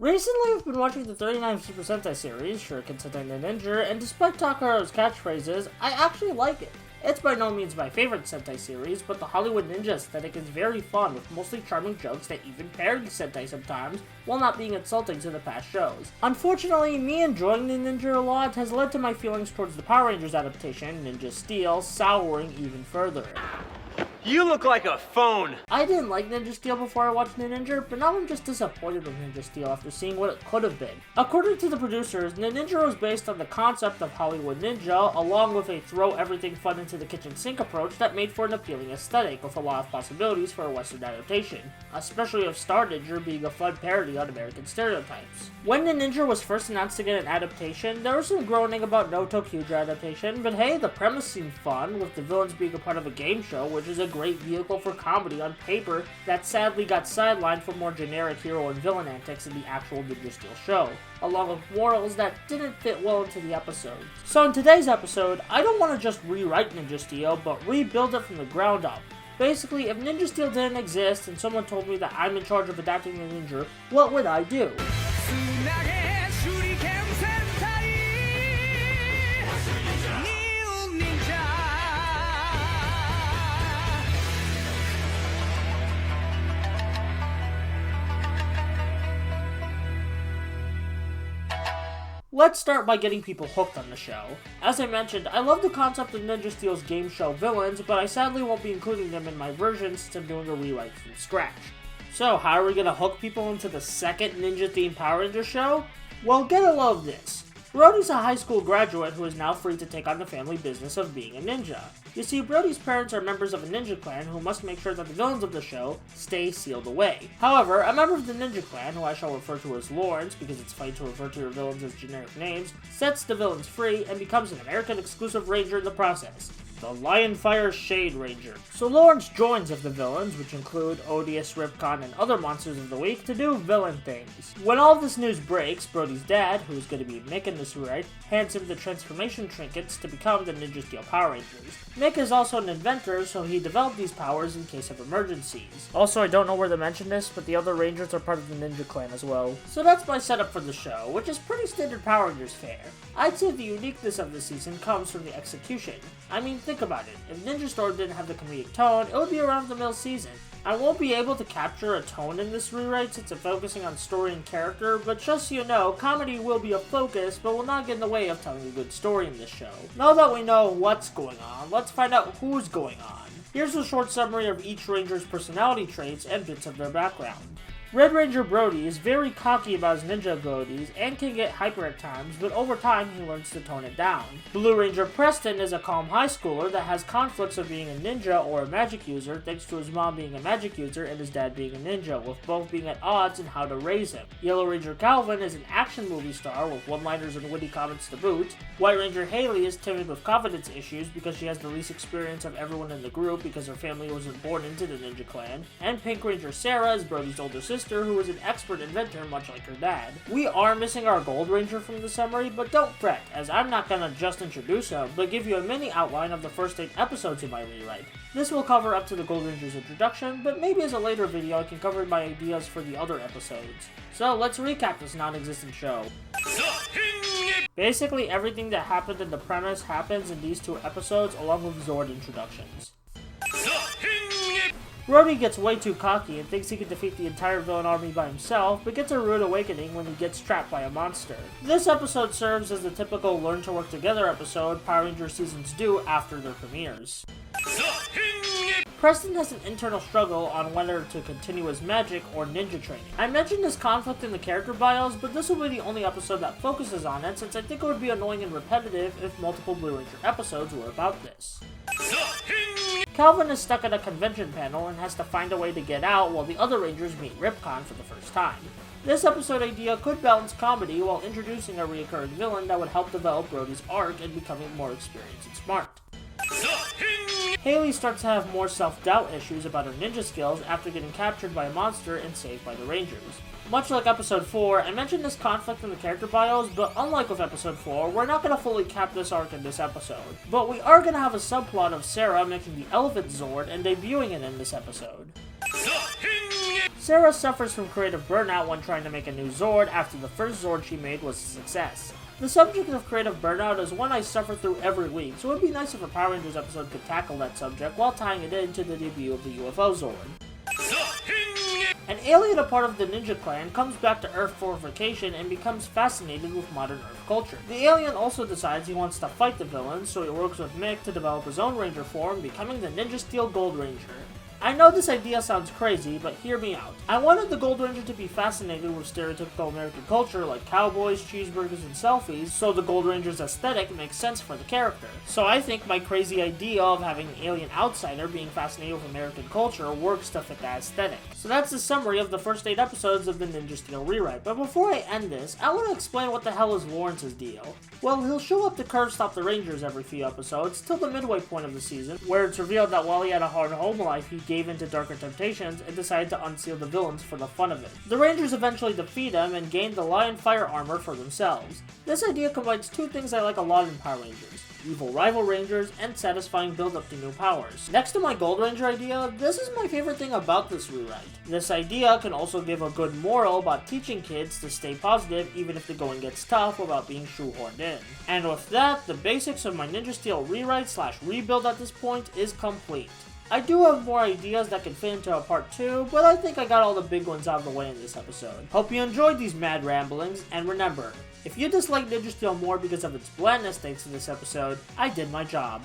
Recently, I've been watching the 39 Super Sentai series, Shuriken Sentai Ninninger, and despite Takaharu's catchphrases, I actually like it. It's by no means my favorite Sentai series, but the Hollywood ninja aesthetic is very fun, with mostly charming jokes that even parody Sentai sometimes, while not being insulting to the past shows. Unfortunately, me enjoying Ninninger a lot has led to my feelings towards the Power Rangers adaptation, Ninja Steel, souring even further. You look like a phone! I didn't like Ninja Steel before I watched Ninninger, but now I'm just disappointed with Ninja Steel after seeing what it could have been. According to the producers, Ninninger was based on the concept of Hollywood ninja, along with a throw everything fun into the kitchen sink approach that made for an appealing aesthetic, with a lot of possibilities for a Western adaptation, especially of Star Ninja being a fun parody on American stereotypes. When Ninninger was first announced to get an adaptation, there was some groaning about no Tokyuja adaptation, but hey, the premise seemed fun, with the villains being a part of a game show, which is a great vehicle for comedy on paper that sadly got sidelined for more generic hero and villain antics in the actual Ninja Steel show, along with morals that didn't fit well into the episode. So in today's episode, I don't want to just rewrite Ninja Steel, but rebuild it from the ground up. Basically, if Ninja Steel didn't exist and someone told me that I'm in charge of adapting Ninja, what would I do? Let's start by getting people hooked on the show. As I mentioned, I love the concept of Ninja Steel's game show villains, but I sadly won't be including them in my version since I'm doing a rewrite from scratch. So how are we gonna hook people into the second ninja-themed Power Ranger show? Well, get a load of this. Brody's a high school graduate who is now free to take on the family business of being a ninja. You see, Brody's parents are members of a ninja clan who must make sure that the villains of the show stay sealed away. However, a member of the ninja clan, who I shall refer to as Lawrence because it's funny to refer to your villains as generic names, sets the villains free and becomes an American exclusive ranger in the process. The Lionfire Shade Ranger. So Lawrence joins of the villains, which include Odious, Ripcon, and other monsters of the week, to do villain things. When all of this news breaks, Brody's dad, who is going to be Mick in this rewrite, hands him the transformation trinkets to become the Ninja Steel Power Rangers. Mick is also an inventor, so he developed these powers in case of emergencies. Also, I don't know where to mention this, but the other Rangers are part of the Ninja Clan as well. So that's my setup for the show, which is pretty standard Power Rangers fare. I'd say the uniqueness of the season comes from the execution. I mean, think about it. If Ninja Storm didn't have the comedic tone, it would be a run-of-the-mill season. I won't be able to capture a tone in this rewrite since I'm focusing on story and character, but just so you know, comedy will be a focus, but will not get in the way of telling a good story in this show. Now that we know what's going on, let's find out who's going on. Here's a short summary of each Ranger's personality traits and bits of their background. Red Ranger Brody is very cocky about his ninja abilities and can get hyper at times, but over time he learns to tone it down. Blue Ranger Preston is a calm high schooler that has conflicts of being a ninja or a magic user thanks to his mom being a magic user and his dad being a ninja, with both being at odds in how to raise him. Yellow Ranger Calvin is an action movie star with one-liners and witty comments to boot. White Ranger Haley is timid with confidence issues because she has the least experience of everyone in the group because her family wasn't born into the ninja clan. And Pink Ranger Sarah is Brody's older sister, who is an expert inventor much like her dad. We are missing our Gold Ranger from the summary, but don't fret, as I'm not gonna just introduce him, but give you a mini outline of the first 8 episodes in my rewrite. This will cover up to the Gold Ranger's introduction, but maybe as a later video I can cover my ideas for the other episodes. So let's recap this non-existent show. Basically everything that happened in the premise happens in these 2 episodes along with Zord introductions. Brody gets way too cocky and thinks he can defeat the entire villain army by himself, but gets a rude awakening when he gets trapped by a monster. This episode serves as the typical learn to work together episode Power Rangers seasons do after their premieres. Preston has an internal struggle on whether to continue his magic or ninja training. I mentioned this conflict in the character bios, but this will be the only episode that focuses on it since I think it would be annoying and repetitive if multiple Blue Ranger episodes were about this. Calvin is stuck at a convention panel and has to find a way to get out while the other Rangers meet Ripcon for the first time. This episode idea could balance comedy while introducing a recurring villain that would help develop Brody's arc and becoming more experienced and smart. Haley starts to have more self-doubt issues about her ninja skills after getting captured by a monster and saved by the Rangers. Much like episode 4, I mentioned this conflict in the character bios, but unlike with episode 4, we're not going to fully cap this arc in this episode. But we are going to have a subplot of Sarah making the Elephant Zord and debuting it in this episode. Sarah suffers from creative burnout when trying to make a new Zord after the first Zord she made was a success. The subject of creative burnout is one I suffer through every week, so it would be nice if a Power Rangers episode could tackle that subject while tying it into the debut of the UFO Zord. An alien, a part of the Ninja Clan, comes back to Earth for vacation and becomes fascinated with modern Earth culture. The alien also decides he wants to fight the villains, so he works with Mick to develop his own Ranger form, becoming the Ninja Steel Gold Ranger. I know this idea sounds crazy, but hear me out. I wanted the Gold Ranger to be fascinated with stereotypical American culture like cowboys, cheeseburgers, and selfies, so the Gold Ranger's aesthetic makes sense for the character. So I think my crazy idea of having an alien outsider being fascinated with American culture works to fit that aesthetic. So that's the summary of the first 8 episodes of the Ninja Steel rewrite, but before I end this, I want to explain what the hell is Lawrence's deal. Well, he'll show up to curve stop the Rangers every few episodes, till the midway point of the season, where it's revealed that while he had a hard home life, he gave into darker temptations and decided to unseal the villains for the fun of it. The Rangers eventually defeat him and gain the Lion Fire armor for themselves. This idea combines 2 things I like a lot in Power Rangers: evil rival Rangers and satisfying build-up to new powers. Next to my Gold Ranger idea, this is my favorite thing about this rewrite. This idea can also give a good moral about teaching kids to stay positive even if the going gets tough without being shoehorned in. And with that, the basics of my Ninja Steel rewrite / rebuild at this point is complete. I do have more ideas that could fit into a part 2, but I think I got all the big ones out of the way in this episode. Hope you enjoyed these mad ramblings, and remember, if you dislike Ninja Steel more because of its blandness thanks to this episode, I did my job.